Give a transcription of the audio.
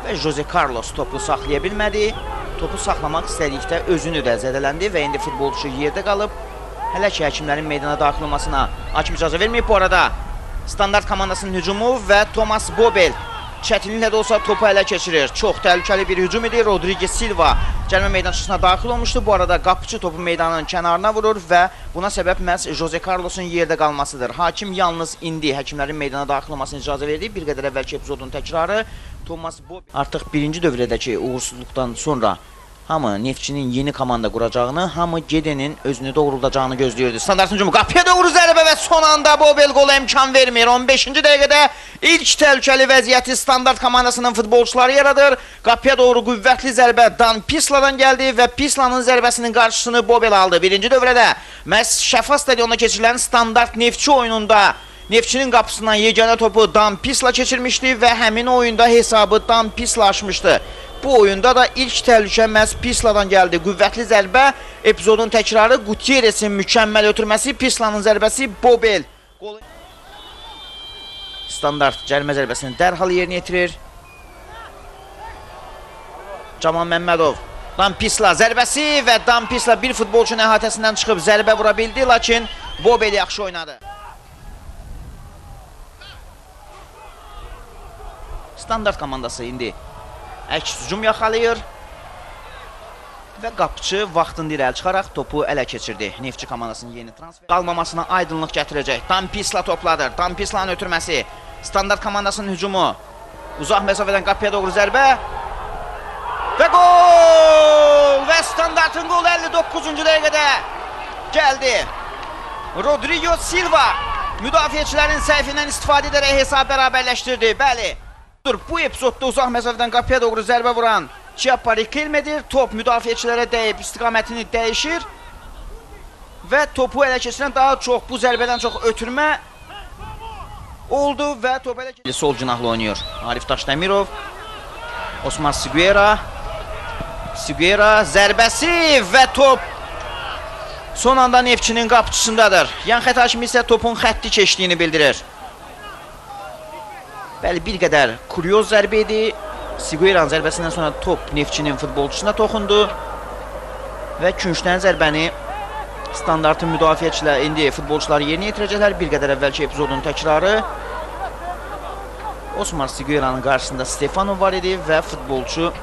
və Jose Carlos topu saxlaya bilmədi. Topu saxlamaq istədikdə özünü də zədələndi və indi futbolçu yerdə qalıb. Hələ ki, həkimlərin meydana daxil olmasına hakim icazə verməyib. Bu arada Standart komandasının hücumu və Thomas Bobel çətinliklə də olsa topu ələ keçirir. Çox təhlükəli bir hücum idi. Rodrigo Silva cərimə meydançasına daxil olmuşdu. Bu arada qapıcı topu meydanın kənarına vurur və buna səbəb məhz Jose Carlos'un yerdə qalmasıdır. Hakim yalnız indi həkimlərin meydana daxil olmasına icazə verdi. Bir qədər əvvəlki epizodun təkrarı. Thomas Bobel artıq birinci dövrədəki uğursuzluqdan sonra hamı Neftçinin yeni komanda quracağını, hamı Gedenin özünü doğruldacağını gözləyirdi. Standart hücumu qapıya doğru zərbə və son anda Bobel qola imkan vermir. 15-ci dəqiqədə ilk təhlükəli vəziyyəti Standart komandasının futbolçuları yaradır. Qapıya doğru qüvvətli zərbə Dan Pisla'dan gəldi və Pisla'nın zərbəsinin qarşısını Bobel aldı. Birinci dövrədə məhz Şəfa stadionuna keçirilən Standart Neftçi oyununda Neftçinin qapısından yeganə topu Dan Pisla keçirmişdi və həmin oyunda hesabı Dan Pisla açmışdı. Bu oyunda da ilk təhlükə məhz Pisla'dan gəldi. Qüvvətli zərbə, epizodun təkrarı, Gutierrez'in mükəmməl ötürməsi, Pisla'nın zərbəsi, Bobel. Standart cərimə zərbəsini dərhal yerinə yetirir. Camal Məmmədov, Dan Pisla zərbəsi və Dan Pisla bir futbolçunun əhatəsindən çıxıb zərbə vura bildi, lakin Bobel yaxşı oynadı. Standart komandası indi əks hücum yaxalayır və qapıcı vaxtında irəli çıxaraq topu ələ keçirdi. Neftçi komandasının yeni transfer qalmamasına aydınlıq gətirəcək. Dan Pisla topladır. Dan Pisla'nın ötürməsi. Standart komandasının hücumu. Uzaq məsafədən qapıya doğru zərbə. Və gol! Və Standartın qolu 59-cu dəqiqədə gəldi. Rodrigo Silva müdafiəçilərin səhvindən istifadə edərək hesab bərabərləşdirdi. Bəli. Bu epizodda uzaq məsafədən qapıya doğru zərbə vuran Chiapari Kelmedir. Top müdafiəçilərə dəyib istiqamətini dəyişir və topu ələ keçirən daha çox bu zərbədən çox ötürmə oldu və top ələ keçirən sol cinahlı oynayır. Arif Daşdəmirov, Osman Siguera zərbəsi və top son anda Neftçinin qapıcısındadır. Yan xətt hakimi isə topun xətti keçdiyini bildirir. Bəli, bir qədər kuryoz zərbə idi. Siguera'nın zərbəsindən sonra top Neftçinin futbolçusuna toxundu və küncdən zərbəni Standartın müdafiəçilər, indi futbolçuları yerinə yetirəcəklər. Bir qədər əvvəlki epizodun təkrarı. Osman Siguera'nın qarşısında Stefanov var idi və futbolçu